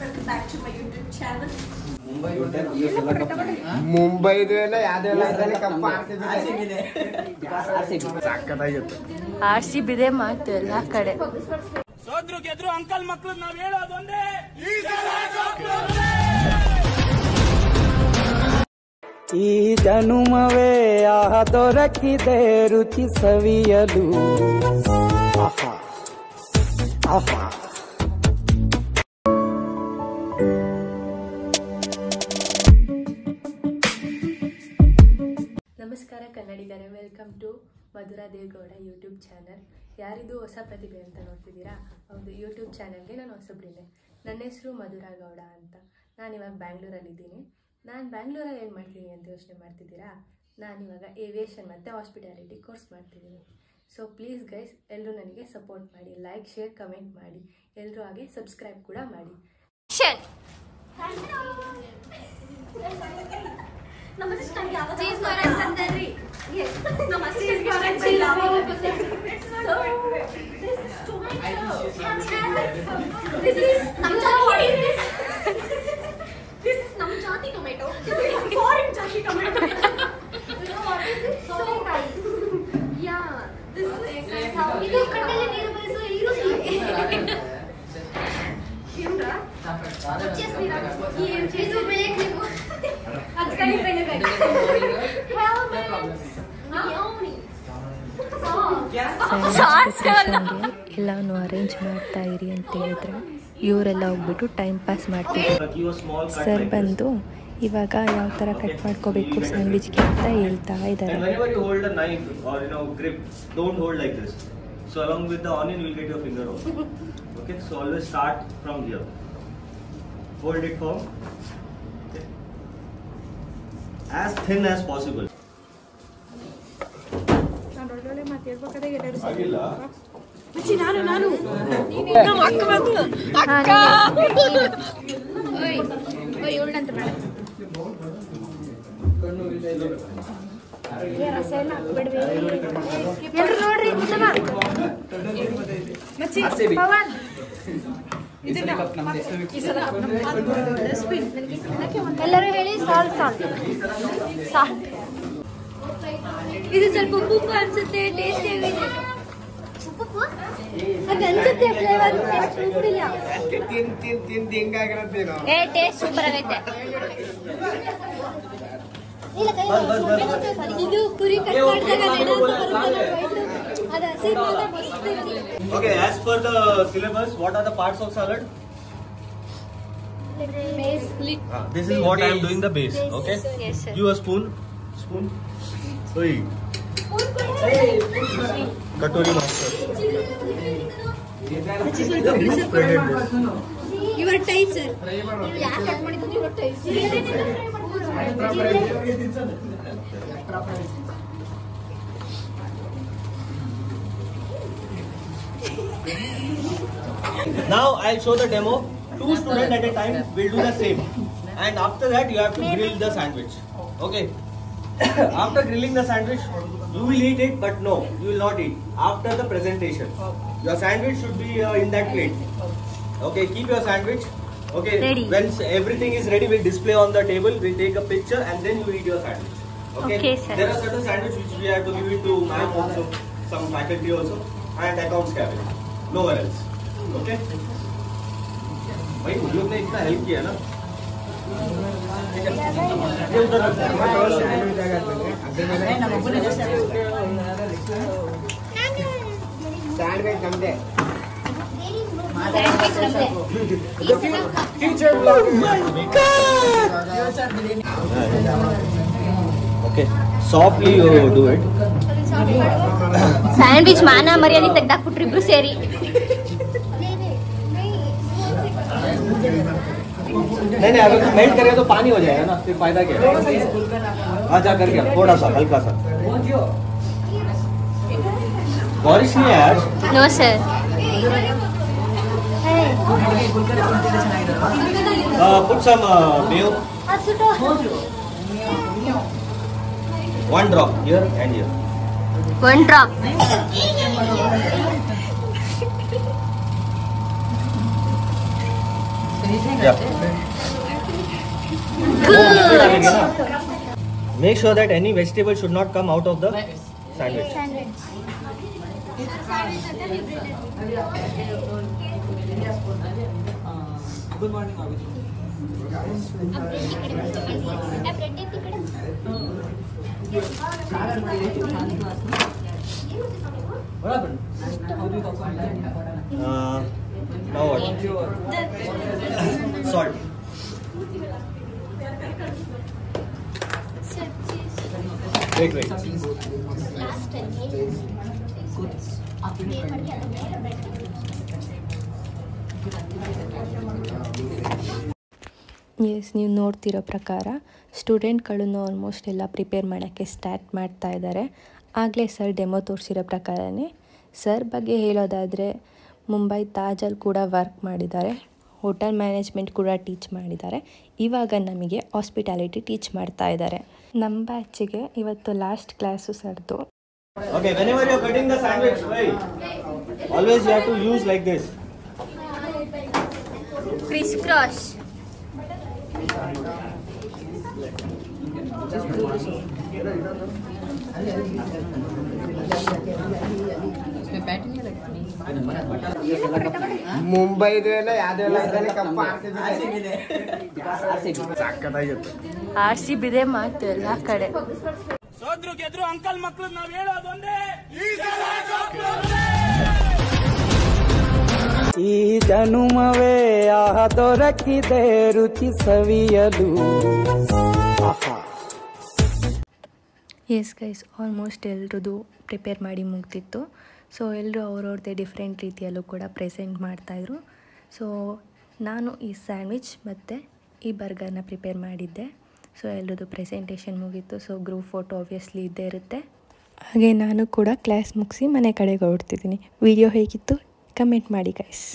Welcome back to my YouTube channel. ಮುಂಬೈದು ಎಲ್ಲ ಯಾವ್ದೆಲ್ಲ RCB ಇದೆ ಮಾತು ಎಲ್ಲ ಕಡೆ. ಸೋದ್ರು ಗೆದ್ರು ಅಂಕಲ್ ಮಕ್ಕಳು ನಾವ್ ಹೇಳೋದೊಂದೇ, ಈ ಜನುಮವೇ ದೊರಕಿದೆ ರುಚಿ ಸವಿಯಲು. ಆಹಾ ಆಹಾ. ನಮಸ್ಕಾರ ಕನ್ನಡಿಗರೇ, welcome to Madhura Devegowda YouTube channel. ಯಾರಿದು ಹೊಸ ಪ್ರತಿಭೆ ಅಂತ ನೋಡ್ತಿದ್ದೀರಾ? ಹೌದು, ಯೂಟ್ಯೂಬ್ ಚಾನಲ್ಗೆ ನಾನು ಹೊಸಬ್ರಿದ್ದೆ. ನನ್ನ ಹೆಸರು ಮಧುರಾ ಗೌಡ ಅಂತ. ನಾನಿವಾಗ ಬ್ಯಾಂಗ್ಳೂರಲ್ಲಿದ್ದೀನಿ. ನಾನು ಬ್ಯಾಂಗ್ಳೂರಲ್ಲಿ ಏನು ಮಾಡ್ತೀನಿ ಅಂತ ಯೋಚನೆ ಮಾಡ್ತಿದ್ದೀರಾ? ನಾನಿವಾಗ ಏವಿಯೇಷನ್ ಮತ್ತು ಹಾಸ್ಪಿಟಾಲಿಟಿ ಕೋರ್ಸ್ ಮಾಡ್ತಿದ್ದೀನಿ. ಸೊ ಪ್ಲೀಸ್ ಗೈಸ್, ಎಲ್ಲರೂ ನನಗೆ ಸಪೋರ್ಟ್ ಮಾಡಿ, ಲೈಕ್, ಶೇರ್, ಕಮೆಂಟ್ ಮಾಡಿ. ಎಲ್ಲರೂ ಹಾಗೆ ಸಬ್ಸ್ಕ್ರೈಬ್ ಕೂಡ ಮಾಡಿ. ಎಲ್ಲವನ್ನು ಅರೇಂಜ್ ಮಾಡ್ತಾ ಇರಿ ಅಂತ ಹೇಳಿದ್ರೆ ಇವರೆಲ್ಲ ಹೋಗ್ಬಿಟ್ಟು ಟೈಮ್ ಪಾಸ್ ಮಾಡ್ತಿದ್ರು. ಸರ್ ಬಂದು ಇವಾಗ ಯಾವ ಥರ ಕಟ್ ಮಾಡ್ಕೋಬೇಕು ಸ್ಯಾಂಡ್ವಿಚ್ಗೆ ಅಂತ ಹೇಳ್ತಾ ಇದ್ದಾರೆ. So along with the onion, you will get your finger also. Okay, so always start from here. Hold it firm. Okay. As thin as possible. ಎಲ್ಲರೂ ಹೇಳಿ ಸಾಲ್ಟ್ ಸಾಲ್ಟ್ ಸಾಲ್ಟ್. ಇದು ಸ್ವಲ್ಪ ಉಪ್ಪು ಅನ್ಸುತ್ತೆ, ಟೇಸ್ಟ್ ಹೇಗಿದೆ? ಅನ್ಸುತ್ತೆ ಫ್ಲೇವರ್ ಟೇಸ್ಟ್ ಸೂಪರ್ ಆಗೈತೆ. ಇದು ಕುರಿ ಕಟ್ ಮಾಡಿದಾಗ Okay, as per the syllabus, what are the parts of salad? Base. This is what I am doing, the base. Okay. Yes, sir. You a spoon. Oi. Katori master. You are tight, sir. Yeah, cut ಮಾಡಿದ್ದು you are tight. Now I'll show the demo. 2 students at a time will do the same, and after that you have to grill the sandwich. Okay. After grilling the sandwich, you will eat it, but no, you will not eat. After the presentation, your sandwich should be in that plate. Okay, keep your sandwich. Okay, ready. When everything is ready, we'll display on the table. We'll take a picture and then you eat your sandwich. Okay, sir. There are certain sandwiches which we have to give it to ma'am also, some faculty also, and accounts cabinet. Nowhere else. Okay. भाई उन लोग ने इतना help किया ना. Sandwich ನಮ್ದೆ. Okay, softly you do it. Sandwich ಮಾನ ಮರ್ಯಾದೆ ತೆಗ್ದಾಕ್ಬಿಟ್ರಿ ಇಬ್ರು ಸೇರಿ. नहीं अगर मेल्ट करेगा तो पानी हो जाएगा ना, फिर फायदा क्या है? आजा करके थोड़ा सा हल्का सा. बारिश नहीं है यार. No sir. Put some mayo. 1 drop here and here. 1 drop. Make sure that any vegetable should not come out of the sandwich. Good morning, Abhi. What happened? Now what? Salt. Wait. Yes, ನೀವು ನೋಡ್ತಿರೋ ಪ್ರಕಾರ ಸ್ಟೂಡೆಂಟ್ಗಳನ್ನು almost ಎಲ್ಲ prepare ಮಾಡೋಕ್ಕೆ start ಮಾಡ್ತಾ ಇದ್ದಾರೆ. ಆಗಲೇ sir demo ತೋರಿಸಿರೋ ಪ್ರಕಾರನೇ. ಸರ್ ಬಗ್ಗೆ ಹೇಳೋದಾದರೆ ಮುಂಬೈ ತಾಜಲ್ಲಿ ಕೂಡ ವರ್ಕ್ ಮಾಡಿದ್ದಾರೆ, ಹೋಟೆಲ್ ಮ್ಯಾನೇಜ್ಮೆಂಟ್ ಕೂಡ ಟೀಚ್ ಮಾಡಿದ್ದಾರೆ. ಇವಾಗ ನಮಗೆ ಹಾಸ್ಪಿಟಾಲಿಟಿ ಟೀಚ್ ಮಾಡ್ತಾ ಇದ್ದಾರೆ. ನಮ್ಮ ಬ್ಯಾಚಿಗೆ ಇವತ್ತು ಲಾಸ್ಟ್ ಕ್ಲಾಸು ಸರ್ದು. Okay, whenever you are cutting the sandwich, right? Always you have to use like this. Crisscross. ಮುಂಬೈದು ಎಲ್ಲ ಯಾವ್ದು ಎಲ್ಲ ಇದ್ರಲ್ಲಿ ಕಪ್ಪ ಆಡ್ತಿದ್ದೆ. ಸಕ್ಕತ್ತಾಗಿತ್ತು. RCB ಇದೆ ಮಾತು ಎಲ್ಲ ಕಡೆ. ಸೋದ್ರು ಗೆದ್ರು ಅಂಕಲ್ ಮಕ್ಳು ನಾವ್ ಹೇಳೋದೊಂದೇ, ಈ ಜನುಮವೇ ಆಹ ದೊರಕಿದೆ ರುಚಿ ಸವಿಯಲು. ಎಸ್ ಗೈಸ್, ಆಲ್ಮೋಸ್ಟ್ ಎಲ್ರದ್ದು ಪ್ರಿಪೇರ್ ಮಾಡಿ ಮುಗ್ದಿತ್ತು. ಸೊ ಎಲ್ಲರೂ ಅವ್ರವ್ರದ್ದೇ ಡಿಫ್ರೆಂಟ್ ರೀತಿಯಲ್ಲೂ ಕೂಡ ಪ್ರೆಸೆಂಟ್ ಮಾಡ್ತಾಯಿದ್ರು. ಸೊ ನಾನು ಈ ಸ್ಯಾಂಡ್ವಿಚ್ ಮತ್ತು ಈ ಬರ್ಗರ್ನ ಪ್ರಿಪೇರ್ ಮಾಡಿದ್ದೆ. ಸೊ ಎಲ್ಲರದ್ದು ಪ್ರೆಸೆಂಟೇಷನ್ ಮುಗೀತು. ಸೊ ಗ್ರೂಪ್ ಫೋಟೋ ಆಬ್ವಿಯಸ್ಲಿ ಇದ್ದೇ ಇರುತ್ತೆ. ಹಾಗೆ ನಾನು ಕೂಡ ಕ್ಲಾಸ್ ಮುಗಿಸಿ ಮನೆ ಕಡೆಗೆ ಹೊರಡ್ತಿದ್ದೀನಿ. ವಿಡಿಯೋ ಹೇಗಿತ್ತು ಕಮೆಂಟ್ ಮಾಡಿ ಗೈಸ್.